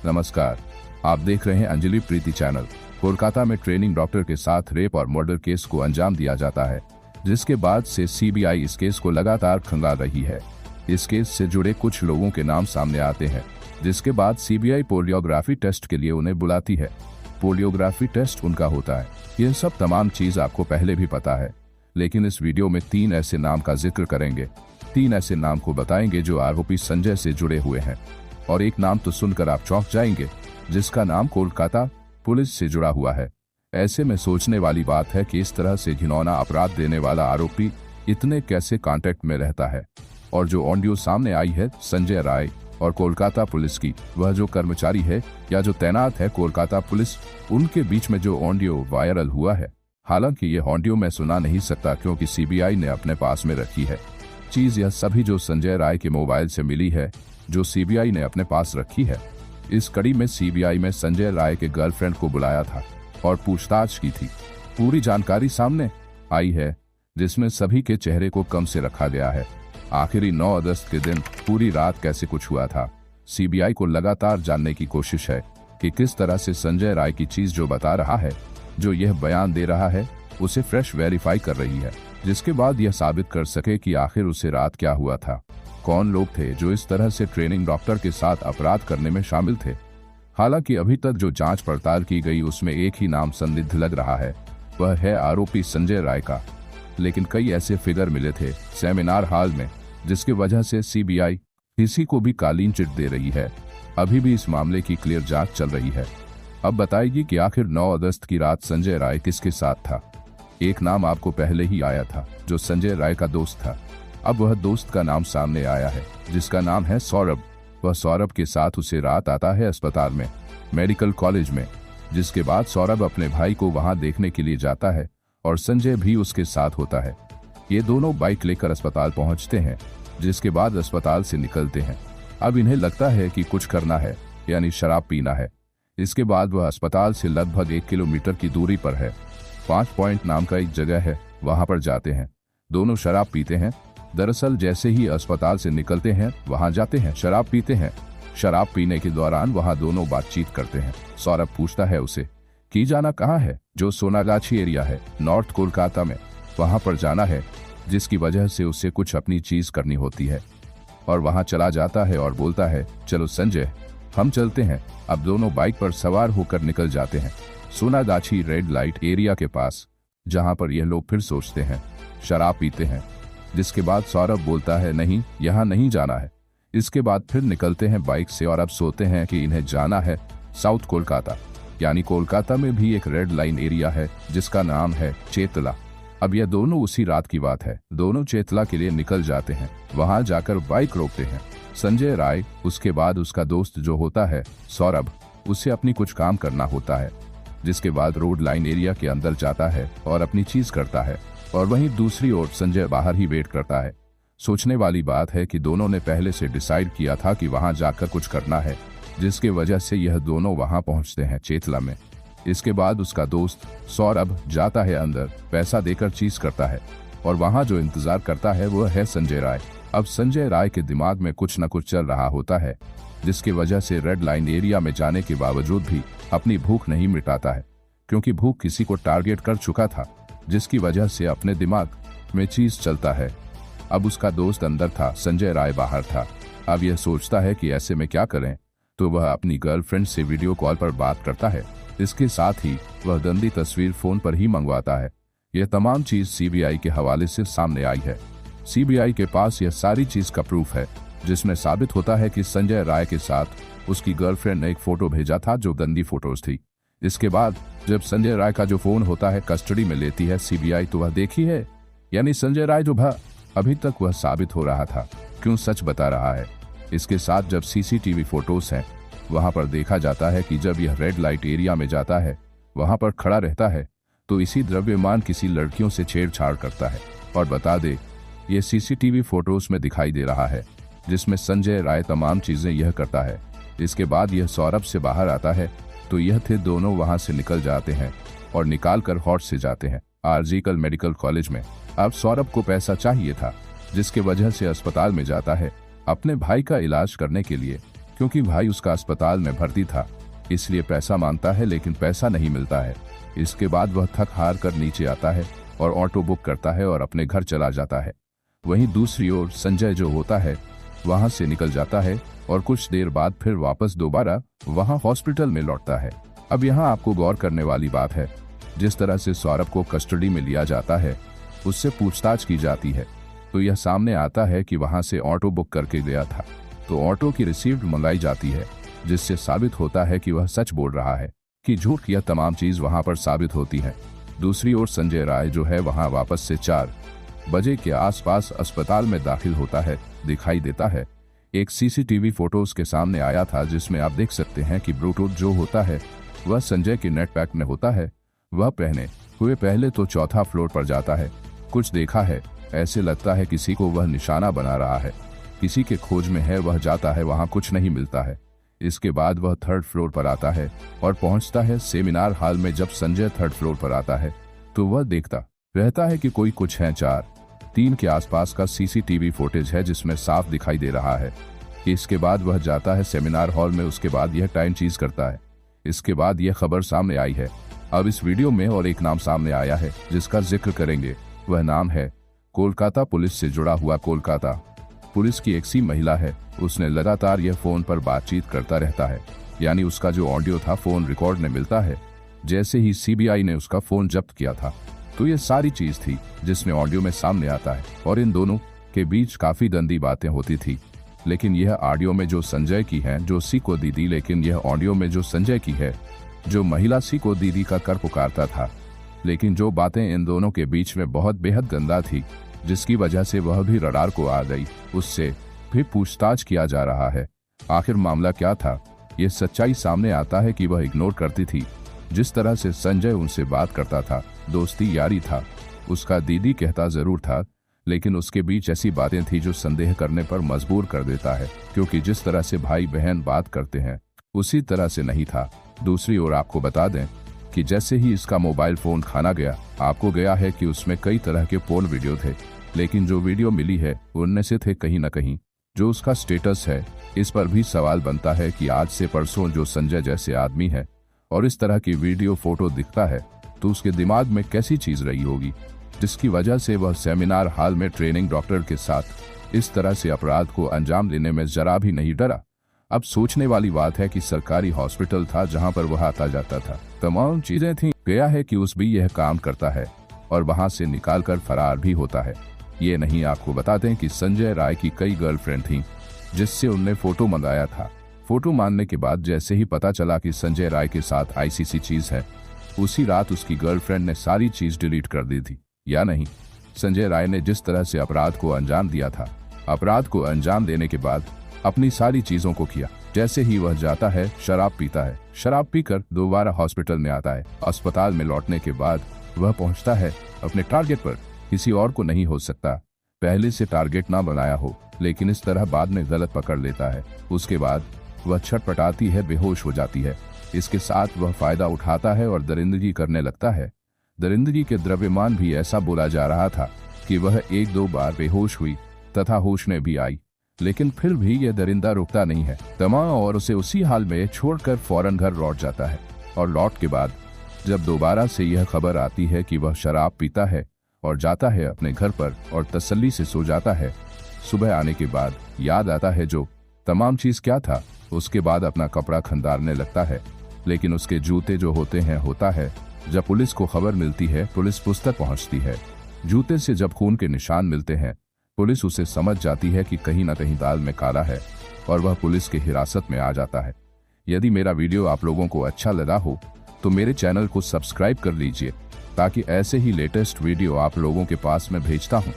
नमस्कार, आप देख रहे हैं अंजलि प्रीति चैनल। कोलकाता में ट्रेनिंग डॉक्टर के साथ रेप और मर्डर केस को अंजाम दिया जाता है, जिसके बाद से सीबीआई इस केस को लगातार खंगाल रही है। इस केस से जुड़े कुछ लोगों के नाम सामने आते हैं, जिसके बाद सीबीआई पोलियोग्राफी टेस्ट के लिए उन्हें बुलाती है। पोलियोग्राफी टेस्ट उनका होता है। यह सब तमाम चीज आपको पहले भी पता है, लेकिन इस वीडियो में 3 ऐसे नाम का जिक्र करेंगे। 3 ऐसे नाम को बताएंगे जो आरोपी संजय से जुड़े हुए हैं, और एक नाम तो सुनकर आप चौंक जाएंगे, जिसका नाम कोलकाता पुलिस से जुड़ा हुआ है। ऐसे में सोचने वाली बात है कि इस तरह से घिनौना अपराध देने वाला आरोपी इतने कैसे कांटेक्ट में रहता है। और जो ऑडियो सामने आई है संजय राय और कोलकाता पुलिस की, वह जो कर्मचारी है या जो तैनात है कोलकाता पुलिस, उनके बीच में जो ऑडियो वायरल हुआ है, हालांकि ये ऑडियो मैं सुना नहीं सकता क्योंकि सीबीआई ने अपने पास में रखी है। चीज यह सभी जो संजय राय के मोबाइल से मिली है, जो सीबीआई ने अपने पास रखी है। इस कड़ी में सीबीआई में संजय राय के गर्लफ्रेंड को बुलाया था और पूछताछ की थी। पूरी जानकारी सामने आई है, जिसमें सभी के चेहरे को कम से रखा गया है। आखिरी 9 अगस्त के दिन पूरी रात कैसे कुछ हुआ था। सीबीआई को लगातार जानने की कोशिश है कि किस तरह से संजय राय की चीज जो बता रहा है, जो यह बयान दे रहा है, उसे फ्रेश वेरीफाई कर रही है, जिसके बाद यह साबित कर सके कि आखिर उसे रात क्या हुआ था। कौन लोग थे जो इस तरह से ट्रेनिंग डॉक्टर के साथ अपराध करने में शामिल थे। हालांकि अभी तक जो जांच पड़ताल की गई उसमें एक ही नाम संदिग्ध लग रहा है, वह है आरोपी संजय राय का। लेकिन कई ऐसे फिगर मिले थे सेमिनार हॉल में, जिसकी वजह से सीबीआई किसी को भी कालीन चिट दे रही है। अभी भी इस मामले की क्लियर जांच चल रही है। अब बताइए कि आखिर 9 अगस्त की रात संजय राय किसके साथ था। एक नाम आपको पहले ही आया था, जो संजय राय का दोस्त था। अब वह दोस्त का नाम सामने आया है, जिसका नाम है सौरभ। वह सौरभ के साथ उसे रात आता है अस्पताल में, मेडिकल कॉलेज में, जिसके बाद सौरभ अपने भाई को वहां देखने के लिए जाता है और संजय भी उसके साथ होता है। ये दोनों बाइक लेकर अस्पताल पहुंचते हैं, जिसके बाद अस्पताल से निकलते हैं। अब इन्हें लगता है कि कुछ करना है, यानी शराब पीना है। इसके बाद वह अस्पताल से लगभग 1 किलोमीटर की दूरी पर है 5 पॉइंट नाम का एक जगह है, वहां पर जाते हैं। दोनों शराब पीते हैं। दरअसल जैसे ही अस्पताल से निकलते हैं, वहां जाते हैं, शराब पीते हैं। शराब पीने के दौरान वहां दोनों बातचीत करते हैं। सौरभ पूछता है उसे कि जाना कहाँ है, जो सोनागाछी एरिया है नॉर्थ कोलकाता में, वहां पर जाना है, जिसकी वजह से उसे कुछ अपनी चीज करनी होती है। और वहां चला जाता है और बोलता है, चलो संजय हम चलते हैं। अब दोनों बाइक पर सवार होकर निकल जाते हैं सोनागाछी रेड लाइट एरिया के पास, जहां पर यह लोग फिर सोचते हैं, शराब पीते हैं। जिसके बाद सौरभ बोलता है, नहीं यहाँ नहीं जाना है। इसके बाद फिर निकलते हैं बाइक से और अब सोचते हैं कि इन्हें जाना है साउथ कोलकाता, यानी कोलकाता में भी एक रेड लाइन एरिया है जिसका नाम है चेतला। अब यह दोनों उसी रात की बात है। दोनों चेतला के लिए निकल जाते हैं। वहां जाकर बाइक रोकते हैं। संजय राय, उसके बाद उसका दोस्त जो होता है सौरभ, उसे अपनी कुछ काम करना होता है। जिसके बाद रोड लाइन एरिया के अंदर जाता है और अपनी चीज करता है, और वहीं दूसरी ओर संजय बाहर ही वेट करता है। सोचने वाली बात है कि दोनों ने पहले से डिसाइड किया था कि वहां जाकर कुछ करना है, जिसके वजह से यह दोनों वहां पहुंचते हैं चेतला में। इसके बाद उसका दोस्त सौरभ जाता है अंदर, पैसा देकर चीज करता है, और वहां जो इंतजार करता है वह है संजय राय। अब संजय राय के दिमाग में कुछ न कुछ चल रहा होता है, जिसकी वजह से रेड लाइन एरिया में जाने के बावजूद भी अपनी भूख नहीं मिटाता है, क्योंकि भूख किसी को टारगेट कर चुका था, जिसकी वजह से अपने दिमाग में चीज चलता है। अब उसका दोस्त अंदर था, संजय राय बाहर था। अब यह सोचता है कि ऐसे में क्या करें, तो वह अपनी गर्लफ्रेंड से वीडियो कॉल पर बात करता है। इसके साथ ही वह गंदी तस्वीर फोन पर ही मंगवाता है। यह तमाम चीज सीबीआई के हवाले से सामने आई है। सीबीआई के पास यह सारी चीज का प्रूफ है, जिसमें साबित होता है कि संजय राय के साथ उसकी गर्लफ्रेंड ने एक फोटो भेजा था जो गंदी फोटोज थी। इसके बाद जब संजय राय का जो फोन होता है कस्टडी में लेती है सीबीआई, तो वह देखी है, यानी संजय राय जो अभी तक वह साबित हो रहा था क्यों सच बता रहा है। इसके साथ जब सीसीटीवी फोटोज हैं, वहां पर देखा जाता है कि जब यह रेड लाइट एरिया में जाता है, वहां पर खड़ा रहता है, तो इसी द्रव्यमान किसी लड़कियों से छेड़छाड़ करता है। और बता दे, ये सीसीटीवी फोटोज में दिखाई दे रहा है, जिसमें संजय राय तमाम चीजें यह करता है। इसके बाद यह सौरभ से बाहर आता है, तो यह थे दोनों वहां से निकल जाते हैं और निकाल कर हॉट से जाते हैं आरजीकल मेडिकल कॉलेज में। अब सौरभ को पैसा चाहिए था, जिसके वजह से अस्पताल में जाता है अपने भाई का इलाज करने के लिए, क्योंकि भाई उसका अस्पताल में भर्ती था, इसलिए पैसा मांगता है लेकिन पैसा नहीं मिलता है। इसके बाद वह थक हार कर नीचे आता है और ऑटो बुक करता है और अपने घर चला जाता है। वहीं दूसरी ओर संजय जो होता है वहां से निकल जाता है और कुछ देर बाद फिर वापस दोबारा वहां हॉस्पिटल में लौटता है। अब यहाँ आपको गौर करने वाली बात है, जिस तरह से सौरभ को कस्टडी में लिया जाता है, उससे पूछताछ की जाती है तो यह सामने आता है कि वहां से ऑटो बुक करके गया था, तो ऑटो की रिसीप्ट मंगाई जाती है, जिससे साबित होता है कि वह सच बोल रहा है कि झूठ। यह तमाम चीज वहां पर साबित होती है। दूसरी ओर संजय राय जो है वहां वापस से 4 बजे के आसपास अस्पताल में दाखिल होता है, दिखाई देता है। एक सीसीटीवी फोटो उसके सामने आया था जिसमें आप देख सकते हैं कि ब्लूटूथ जो होता है वह संजय के नेट पैक में होता है। वह पहने हुए पहले तो 4था फ्लोर पर जाता है। कुछ देखा है, ऐसे लगता है किसी को वह निशाना बना रहा है, किसी के खोज में है। वह जाता है, वहां कुछ नहीं मिलता है। इसके बाद वह 3rd फ्लोर पर आता है और पहुंचता है सेमिनार हॉल में। जब संजय 3rd फ्लोर पर आता है तो वह देखता रहता है कि कोई कुछ है। 4:03 के आसपास का सीसीटीवी फुटेज है जिसमें साफ दिखाई दे रहा है। इसके बाद वह जाता है सेमिनार हॉल में। उसके बाद यह टाइम चीज करता है। इसके बाद यह खबर सामने आई है। अब इस वीडियो में और एक नाम सामने आया है जिसका जिक्र करेंगे। वह नाम है कोलकाता पुलिस से जुड़ा हुआ कोलकाता पुलिस की एक सी महिला है। उसने लगातार यह फोन पर बातचीत करता रहता है, यानी उसका जो ऑडियो था फोन रिकॉर्ड में मिलता है। जैसे ही सीबीआई ने उसका फोन जब्त किया था तो यह सारी चीज थी जिसमें ऑडियो में सामने आता है। और इन दोनों के बीच काफी गंदी बातें होती थी। लेकिन यह ऑडियो में जो संजय की है जो सीको दीदी, लेकिन यह ऑडियो में जो संजय की है जो महिला सीको दीदी का कर पुकारता था। लेकिन जो बातें इन दोनों के बीच में बहुत बेहद गंदा थी, जिसकी वजह से वह भी रडार को आ गई। उससे भी पूछताछ किया जा रहा है। आखिर मामला क्या था? ये सच्चाई सामने आता है कि वह इग्नोर करती थी जिस तरह से संजय उनसे बात करता था। दोस्ती यारी था, उसका दीदी कहता जरूर था, लेकिन उसके बीच ऐसी बातें थी जो संदेह करने पर मजबूर कर देता है, क्योंकि जिस तरह से भाई बहन बात करते हैं उसी तरह से नहीं था। दूसरी ओर आपको बता दें कि जैसे ही इसका मोबाइल फोन खाना गया, आपको गया है कि उसमें कई तरह के पोर्न वीडियो थे, लेकिन जो वीडियो मिली है उनमें से थे कहीं न कहीं जो उसका स्टेटस है। इस पर भी सवाल बनता है कि आज से परसों जो संजय जैसे आदमी है और इस तरह की वीडियो फोटो दिखता है तो उसके दिमाग में कैसी चीज रही होगी जिसकी वजह से वह सेमिनार हॉल में ट्रेनिंग डॉक्टर के साथ इस तरह से अपराध को अंजाम देने में जरा भी नहीं डरा। अब सोचने वाली बात है कि सरकारी हॉस्पिटल था जहां पर वह आता जाता था, तमाम चीजें थी। गया है कि उस भी यह काम करता है और वहां से निकालकर फरार भी होता है। ये नहीं, आपको बता दें कि संजय राय की कई गर्लफ्रेंड थीं जिससे उनने फोटो मंगाया था। फोटो मांगने के बाद जैसे ही पता चला कि संजय राय के साथ आईसीसी चीज है, उसी रात उसकी गर्लफ्रेंड ने सारी चीज डिलीट कर दी थी। या नहीं, संजय राय ने जिस तरह से अपराध को अंजाम दिया था, अपराध को अंजाम देने के बाद अपनी सारी चीजों को किया। जैसे ही वह जाता है, शराब पीता है, शराब पीकर दोबारा हॉस्पिटल में आता है। अस्पताल में लौटने के बाद वह पहुंचता है अपने टारगेट पर। किसी और को नहीं हो सकता, पहले से टारगेट ना बनाया हो, लेकिन इस तरह बाद में गलत पकड़ लेता है। उसके बाद वह छटपटाती है, बेहोश हो जाती है। इसके साथ वह फायदा उठाता है और दरिंदगी करने लगता है। दरिंदगी के द्रव्यमान भी ऐसा बोला जा रहा था कि वह 1-2 बार बेहोश हुई तथा होश में भी आई, लेकिन फिर भी यह दरिंदा रुकता नहीं है तमाम और उसे उसी हाल में छोड़कर फौरन घर लौट जाता है। और लौट के बाद जब दोबारा से यह खबर आती है कि वह शराब पीता है और जाता है अपने घर पर और तसल्ली से सो जाता है, सुबह आने के बाद याद आता है जो तमाम चीज क्या था। उसके बाद अपना कपड़ा खंदारने लगता है, लेकिन उसके जूते जो होते हैं होता है। जब पुलिस को खबर मिलती है, पुलिस पुस्तक पहुंचती है। जूते से जब खून के निशान मिलते हैं, पुलिस उसे समझ जाती है कि कहीं न कहीं दाल में काला है और वह पुलिस की हिरासत में आ जाता है। यदि मेरा वीडियो आप लोगों को अच्छा लगा हो तो मेरे चैनल को सब्सक्राइब कर लीजिए, ताकि ऐसे ही लेटेस्ट वीडियो आप लोगों के पास में भेजता हूं।